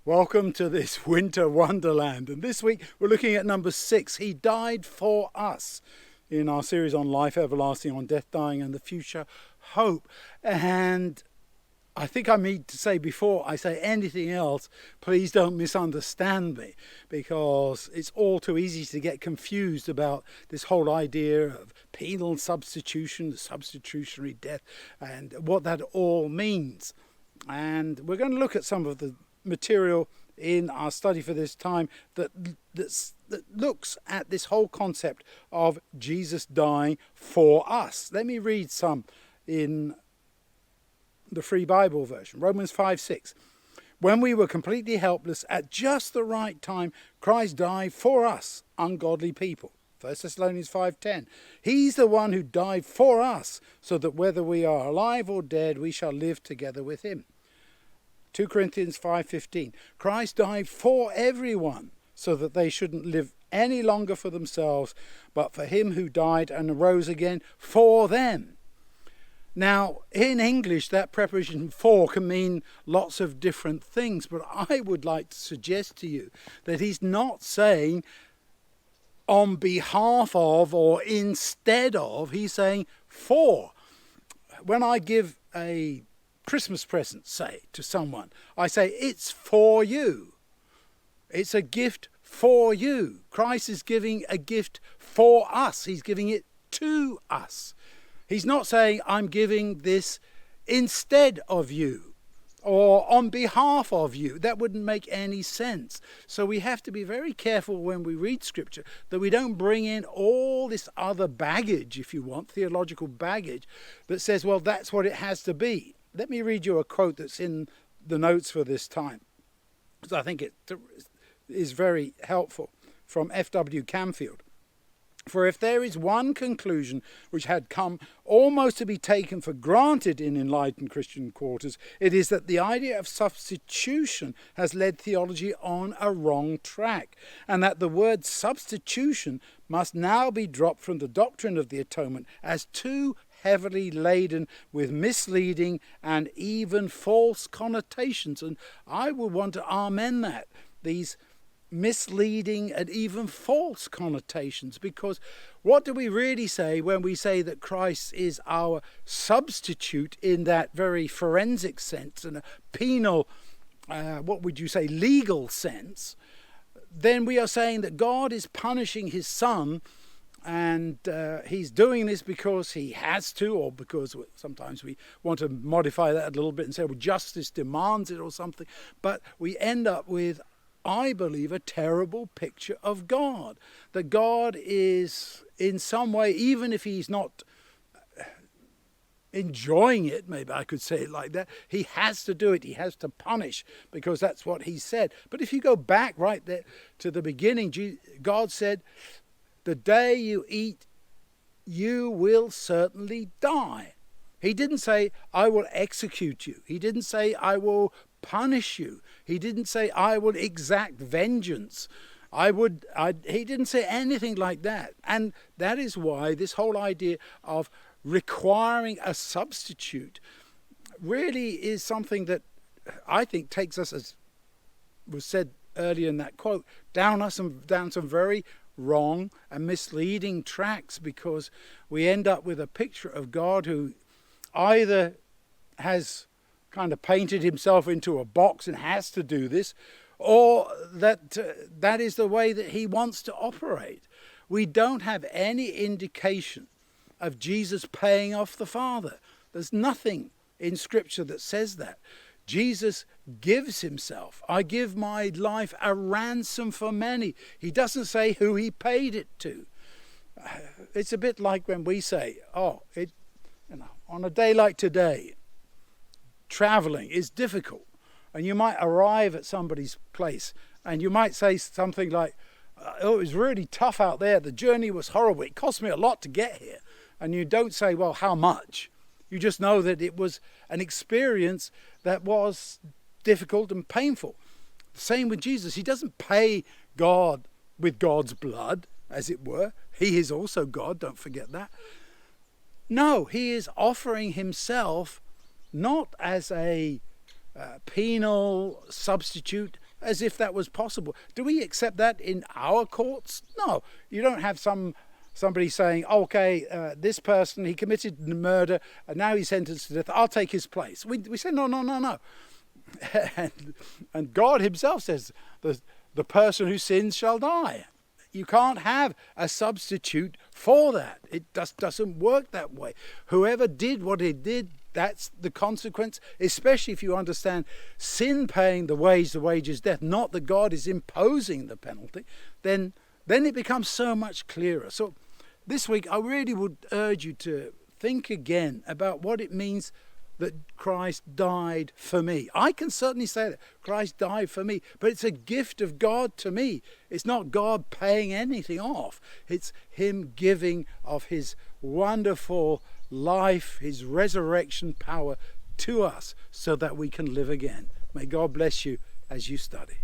Welcome to this winter wonderland. And this week we're looking at number 6. He died for us in our series on life everlasting, on death, dying and the future hope. And I think I need to say before I say anything else, please don't misunderstand me, because it's all too easy to get confused about this whole idea of penal substitution, the substitutionary death, and what that all means. And we're going to look at some of the material in our study for this time that looks at this whole concept of Jesus dying for us. Let me read some in the Free Bible version. Romans 5:6. When we were completely helpless, at just the right time, Christ died for us, ungodly people. 1 Thessalonians 5:10. He's the one who died for us, so that whether we are alive or dead, we shall live together with him. 2 Corinthians 5:15. Christ died for everyone, so that they shouldn't live any longer for themselves, but for him who died and arose again for them. Now, in English, that preposition for can mean lots of different things, but I would like to suggest to you that he's not saying on behalf of or instead of, he's saying for. When I give a Christmas present, say, to someone, I say, it's for you. It's a gift for you. Christ is giving a gift for us. He's giving it to us. He's not saying, I'm giving this instead of you or on behalf of you. That wouldn't make any sense. So we have to be very careful when we read Scripture that we don't bring in all this other baggage, if you want, theological baggage, that says, well, that's what it has to be. Let me read you a quote that's in the notes for this time, because I think it is very helpful, from F.W. Camfield. For if there is one conclusion which had come almost to be taken for granted in enlightened Christian quarters, it is that the idea of substitution has led theology on a wrong track, and that the word substitution must now be dropped from the doctrine of the atonement as too heavily laden with misleading and even false connotations. And I would want to amen that, these misleading and even false connotations, because what do we really say when we say that Christ is our substitute in that very forensic sense and a penal, legal sense? Then we are saying that God is punishing his son, and he's doing this because he has to, or because sometimes we want to modify that a little bit and say, well, justice demands it or something. But we end up with, I believe, a terrible picture of God. That God is in some way, even if he's not enjoying it, maybe I could say it like that, he has to do it. He has to punish because that's what he said. But if you go back right there to the beginning, God said, the day you eat, you will certainly die. He didn't say, I will execute you. He didn't say, I will punish you. He didn't say, I will exact vengeance. He didn't say anything like that. And that is why this whole idea of requiring a substitute really is something that I think takes us, as was said earlier in that quote, down some very wrong and misleading tracks, because we end up with a picture of God who either has kind of painted himself into a box and has to do this, or that is the way that he wants to operate. We don't have any indication of Jesus paying off the Father. There's nothing in Scripture that says that. Jesus gives himself. I give my life a ransom for many. He doesn't say who he paid it to. It's a bit like when we say, on a day like today, traveling is difficult. And you might arrive at somebody's place and you might say something like, it was really tough out there. The journey was horrible. It cost me a lot to get here. And you don't say, well, how much? You just know that it was an experience that was difficult and painful. The same with Jesus. He doesn't pay God with God's blood, as it were. He is also God, don't forget that. No, he is offering himself not as a penal substitute, as if that was possible. Do we accept that in our courts? No. You don't have somebody saying, okay, this person, he committed murder and now he's sentenced to death, I'll take his place. We say, no. and God himself says, the person who sins shall die. You can't have a substitute for that. It just doesn't work that way. Whoever did what he did, that's the consequence, especially if you understand sin paying the wage is death, not that God is imposing the penalty, then it becomes so much clearer. So this week, I really would urge you to think again about what it means that Christ died for me. I can certainly say that Christ died for me, but it's a gift of God to me. It's not God paying anything off. It's him giving of his wonderful life, his resurrection power to us so that we can live again. May God bless you as you study.